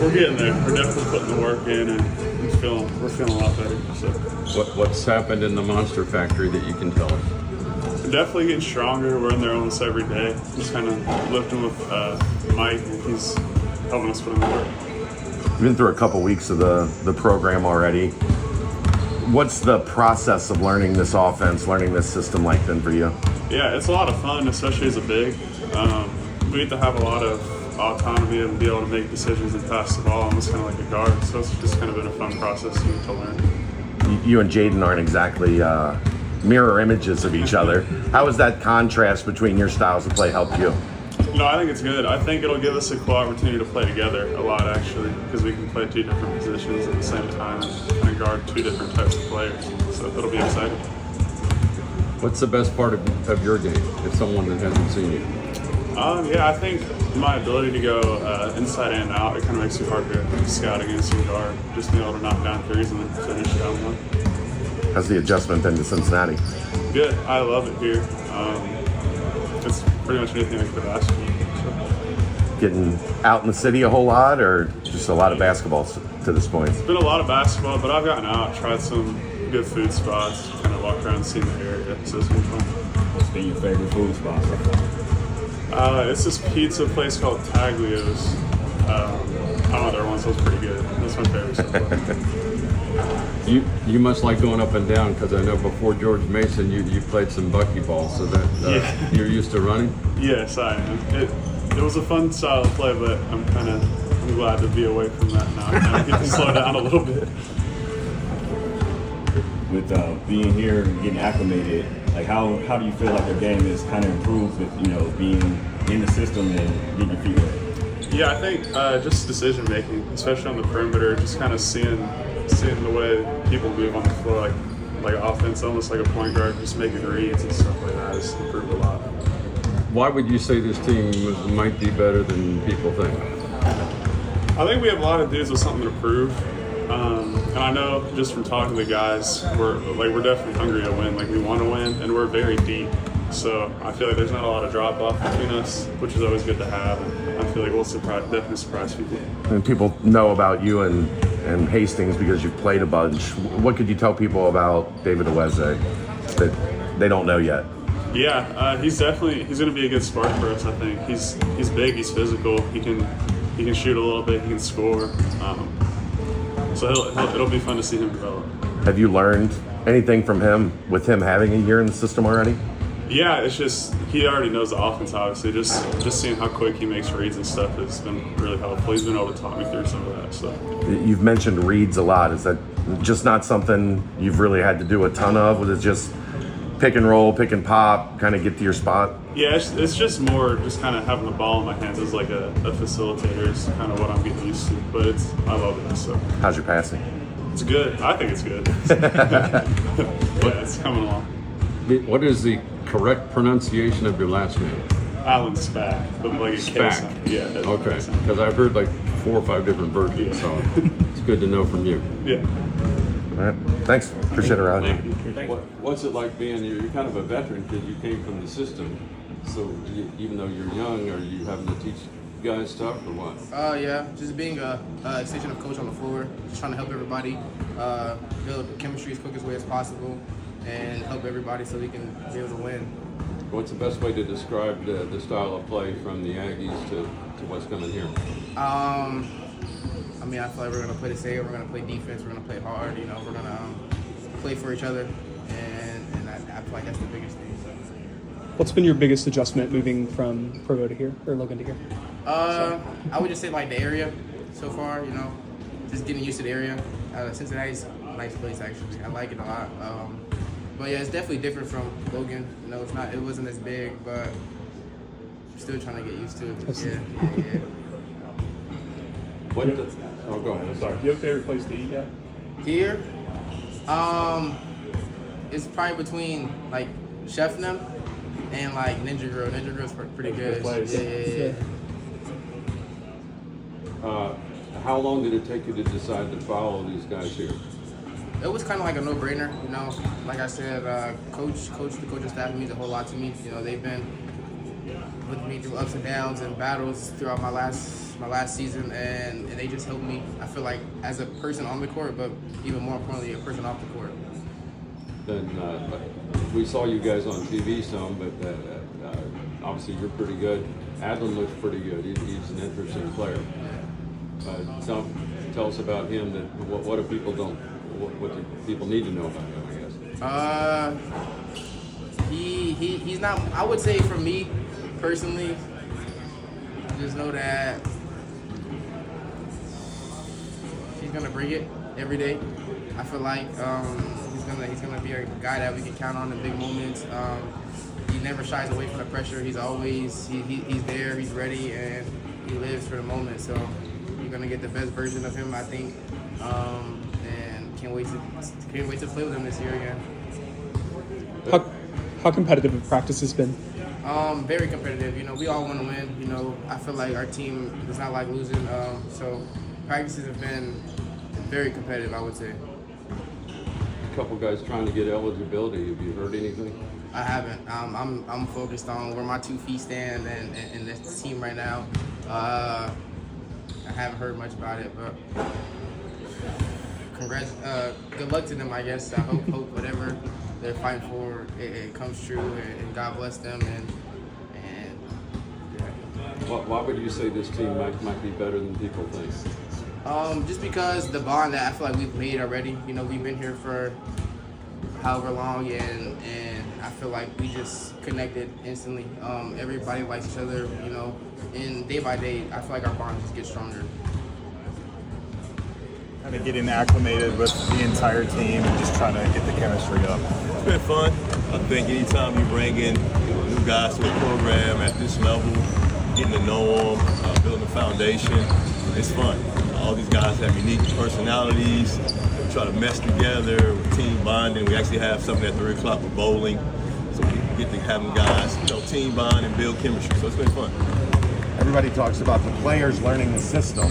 we're getting there. We're definitely putting the work in, and we're feeling a lot better. So What's happened in the Monster Factory that you can tell us? we're definitely getting stronger. We're in there almost every day. Just kind of lifting with Mike, and he's helping us put in the work. You've been through a couple weeks of the program already. What's the process of learning this offense, learning this system like then for you? Yeah, it's a lot of fun, especially as a big. We get to have a lot of autonomy and be able to make decisions and pass the ball, almost kind of like a guard. So it's just kind of been a fun process to learn. You and Jaden aren't exactly mirror images of each other. How has that contrast between your styles of play helped you? No, I think it's good. I think it'll give us a cool opportunity to play together a lot, actually, because we can play two different positions at the same time and guard two different types of players. So it'll be exciting. What's the best part of your game, if someone that hasn't seen you? Yeah, I think my ability to go inside and out, it kind of makes it hard to scout against and guard. Just being able to knock down threes and then finish down one. How's the adjustment been to Cincinnati? Good. I love it here. It's pretty much anything I could have asked for. So. Getting out in the city a whole lot, or just a lot of basketball to this point? It's been a lot of basketball, but I've gotten out, tried some good food spots, kind of walked around and seen the area, so it's been fun. What's been your favorite food spot so far? It's this pizza place called Taglio's. I don't know, their one sounds pretty good. That's my favorite so far. You must like going up and down, because I know before George Mason you played some buckyball, so that you're used to running? Yes, I am. It was a fun style of play, but I'm glad to be away from that now. I kind of get to slow down a little bit. With being here and getting acclimated, like how do you feel like your game is kind of improved with being in the system and getting your feet wet? Yeah, I think just decision making, especially on the perimeter, just kind of seeing the way people move on the floor, like offense, almost like a point guard, just making reads and stuff like that has improved a lot. Why would you say this team might be better than people think? I think we have a lot of dudes with something to prove. And I know just from talking to the guys, we're definitely hungry to win. Like, we want to win, and we're very deep. So I feel like there's not a lot of drop off between us, which is always good to have. And I feel like we'll definitely surprise people. And people know about you and Hastings because you've played a bunch. What could you tell people about David Oweze that they don't know yet? Yeah, he's going to be a good spark for us. I think he's big, he's physical, he can shoot a little bit, he can score. So it'll be fun to see him develop. Have you learned anything from him with him having a year in the system already? Yeah, it's just he already knows the offense. Obviously, just seeing how quick he makes reads and stuff has been really helpful. He's been able to talk me through some of that. So you've mentioned reads a lot. Is that just not something you've really had to do a ton of? Was it just pick and roll, pick and pop, kind of get to your spot? Yeah, it's just more just kind of having the ball in my hands as like a facilitator is kind of what I'm getting used to. But I love it. So how's your passing? It's good. I think it's good. Yeah, it's coming along. What is the correct pronunciation of your last name? Allenspach, but like a Spach. Yeah. Okay, because I've heard like 4 or 5 different versions, so it's good to know from you. Yeah. All right. Thanks. Appreciate it, Riley. What's it like being, you're kind of a veteran because you came from the system, so even though you're young, are you having to teach guys stuff or what? Yeah, just being a extension of coach on the floor, just trying to help everybody build the chemistry as quick as way as possible and help everybody so we can be able to win. What's the best way to describe the style of play from the Aggies to what's coming here? I mean, I feel like we're going to play the same. We're going to play defense. We're going to play hard. We're going to play for each other, and I feel like that's the biggest thing. What's been your biggest adjustment moving from Provo to here, or Logan to here? I would just say like the area so far. Just getting used to the area. Cincinnati's a nice place actually. I like it a lot. But yeah, it's definitely different from Logan. It wasn't as big, but I'm still trying to get used to it. Yeah. Go ahead. Sorry. Do you have a favorite place to eat yet? Here, it's probably between like Chef Nem and like Ninja Grill. Ninja Grill's pretty good. Yeah. How long did it take you to decide to follow these guys here? It was kind of like a no-brainer, Like I said, the coaching staff means a whole lot to me. They've been with me through ups and downs and battles throughout my last season, and they just helped me. I feel like as a person on the court, but even more importantly, a person off the court. Then we saw you guys on TV some, but obviously you're pretty good. Adlin looks pretty good. He's an interesting player. Tell us about him. What do people people need to know about him, I guess? He's not. I would say for me personally, just know that he's gonna bring it every day. I feel like he's gonna be a guy that we can count on in big moments. He never shies away from the pressure. He's always he's there. He's ready, and he lives for the moment. So you're gonna get the best version of him, I think. And can't wait to play with him this year again. How competitive have practice been? Very competitive. You know, we all want to win. You know, I feel like our team does not like losing. So practices have been very competitive, I would say. A couple guys trying to get eligibility. Have you heard anything? I haven't. I'm focused on where my 2 feet stand and this team right now. I haven't heard much about it, but good luck to them, I guess. I hope whatever they're fighting for, it comes true, and God bless them. And yeah. Why would you say this team might be better than people think? Just because the bond that I feel like we've made already. You know, we've been here for however long, and I feel like we just connected instantly. Everybody likes each other, you know, and day by day, I feel like our bond just gets stronger. Kind of getting acclimated with the entire team and just trying to get the chemistry up. It's been fun. I think anytime you bring in new guys to a program at this level, getting to know them, building a foundation, it's fun. All these guys have unique personalities. We try to mesh together with team bonding. We actually have something at 3 o'clock with bowling. So we get to have them guys, team bond and build chemistry. So it's been fun. Everybody talks about the players learning the system.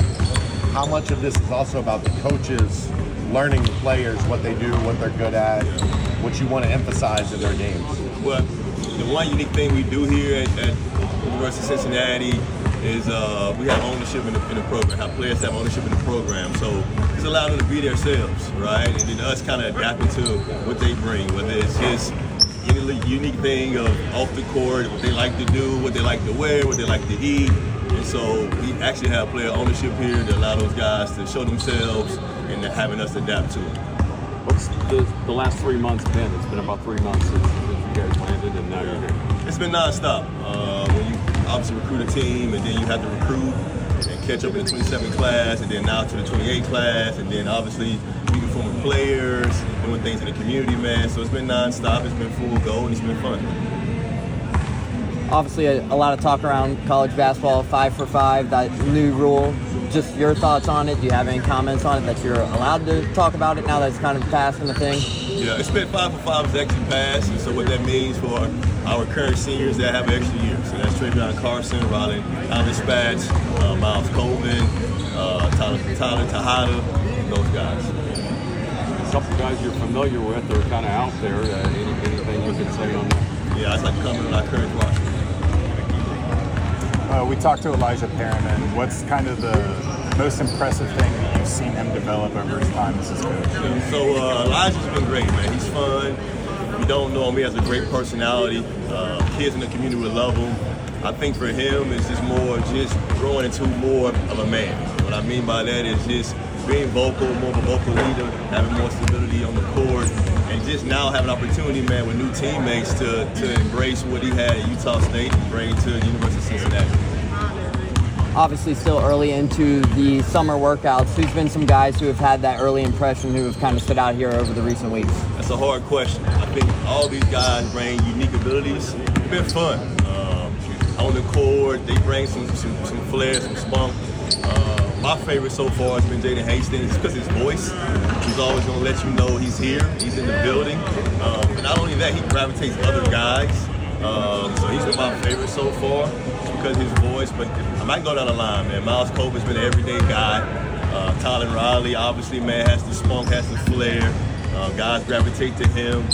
How much of this is also about the coaches learning the players, what they do, what they're good at, what you want to emphasize in their games? Well, the one unique thing we do here at University of Cincinnati is we have ownership in the program. How players have ownership in the program. So it's allowed them to be themselves, right? And then us kind of adapting to what they bring, whether it's just any unique thing of off the court, what they like to do, what they like to wear, what they like to eat. And so we actually have player ownership here to allow those guys to show themselves and having us adapt to it. What's the last 3 months been? It's been about 3 months since you guys landed, and now you're here. It's been nonstop. When you obviously recruit a team, and then you have to recruit and catch up in the 27 class, and then now to the 28 class, and then obviously meeting former players, doing things in the community, man. So it's been nonstop. It's been full go, and it's been fun. Obviously, a lot of talk around college basketball, 5 for 5, that new rule. Just your thoughts on it? Do you have any comments on it that you're allowed to talk about it now that it's kind of passed in the thing? Yeah, it's been 5 for 5 is actually passed, and so what that means for our current seniors that have an extra year. So that's Perryman, Carson, Riley Allenspach, Miles Colvin, Tyler Tejada, those guys. A couple guys you're familiar with are kind of out there. Anything you could say on that? Yeah, I'd like to comment on our current roster. We talked to Elijah Perryman. What's kind of the most impressive thing that you've seen him develop over his time as his coach? So Elijah's been great, man. He's fun. If you don't know him, he has a great personality. Kids in the community will love him. I think for him, it's just more just growing into more of a man. What I mean by that is just being vocal, more of a vocal leader, having more stability on the court, and just now having an opportunity, man, with new teammates to embrace what he had at Utah State and bring to the University of Cincinnati. Obviously still early into the summer workouts. Who's been some guys who have had that early impression who have kind of stood out here over the recent weeks? That's a hard question. I think all these guys bring unique abilities. It's been fun. On the court, they bring some flair, some spunk. My favorite so far has been Jaden Hastings because his voice. He's always going to let you know he's here, he's in the building. But not only that, he gravitates other guys. So he's been my favorite so far because of his voice. But I might go down the line, man. Miles Colvin's been an everyday guy. Tyler Riley, obviously, man, has the spunk, has the flair. Guys gravitate to him.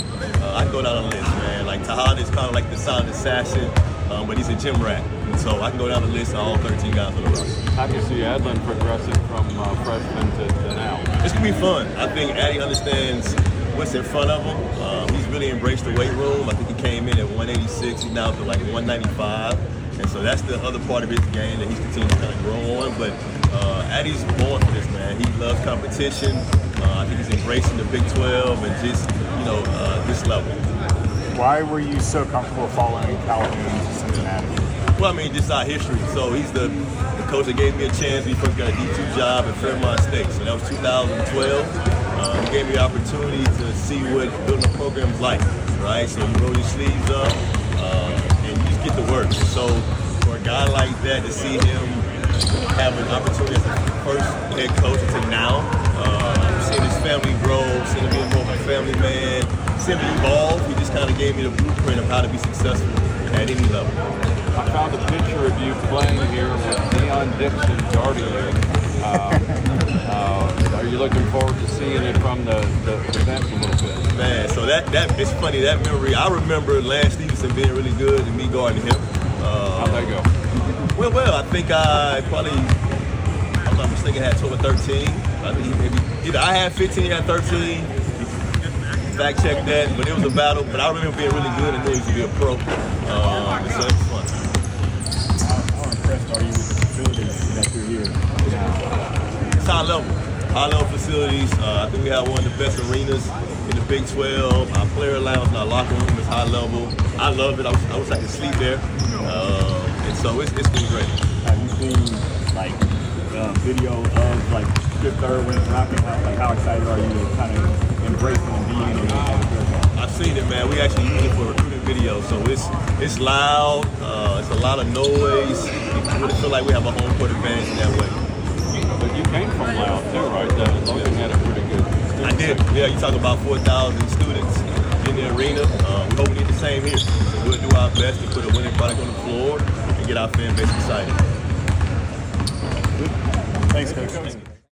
I can go down the list, man. Like Tejada is kind of like the silent assassin, but he's a gym rat. So I can go down the list of all 13 guys on the roster. How do you see Adlin progressing from freshman to now? It's gonna be fun. I think Addy understands what's in front of him. He's really embraced the weight room. I think he came in at 186. He's now up to like 195. And so that's the other part of his game that he's continuing to kind of grow on. But Addy's born for this, man. He loves competition. I think he's embracing the Big 12 and just, this level. Why were you so comfortable following Calhoun to Cincinnati? Well, I mean, just our history. So he's the coach that gave me a chance when he first got a D2 job at Fairmont State. So that was 2012. He gave me the opportunity to see what building a program's like, right? So you roll your sleeves up and you just get to work. So for a guy like that to see him have an opportunity as a first head coach until now, seeing his family grow, seeing him being more of a family man, seeing him evolve, he just kind of gave me the blueprint of how to be successful at any level. I found a picture of you playing here with Deion Dixon guarding you. Are you looking forward to seeing it from the bench a little bit? Man, so that it's funny, that memory. I remember Lance Stevenson being really good and me guarding him. How'd that go? Well, I think I probably, if I'm not mistaken, had 12 or 13. I think maybe either I had 15, he had 13. Fact check that, but it was a battle. But I remember being really good and knew he was going to be a pro. So it was fun. How impressed are you with the facilities that you're here now? It's high level facilities. I think we have one of the best arenas in the Big 12. Our player lounge and our locker room is high level. I love it. I wish I could sleep there. And so it's been great. Have you seen video of Fifth Third when it's rocking? How excited are you to kind of embrace and being in it? I've seen it, man. We actually use it for recruiting videos, so it's loud. It's a lot of noise. I really feel like we have a home court advantage in that way. But you came from Loud too, right? Logan had a pretty good. I did. Yeah, you talk about 4,000 students in the arena. We hope we need the same here. So we'll do our best to put a winning product on the floor and get our fan base excited. Thanks, Coach.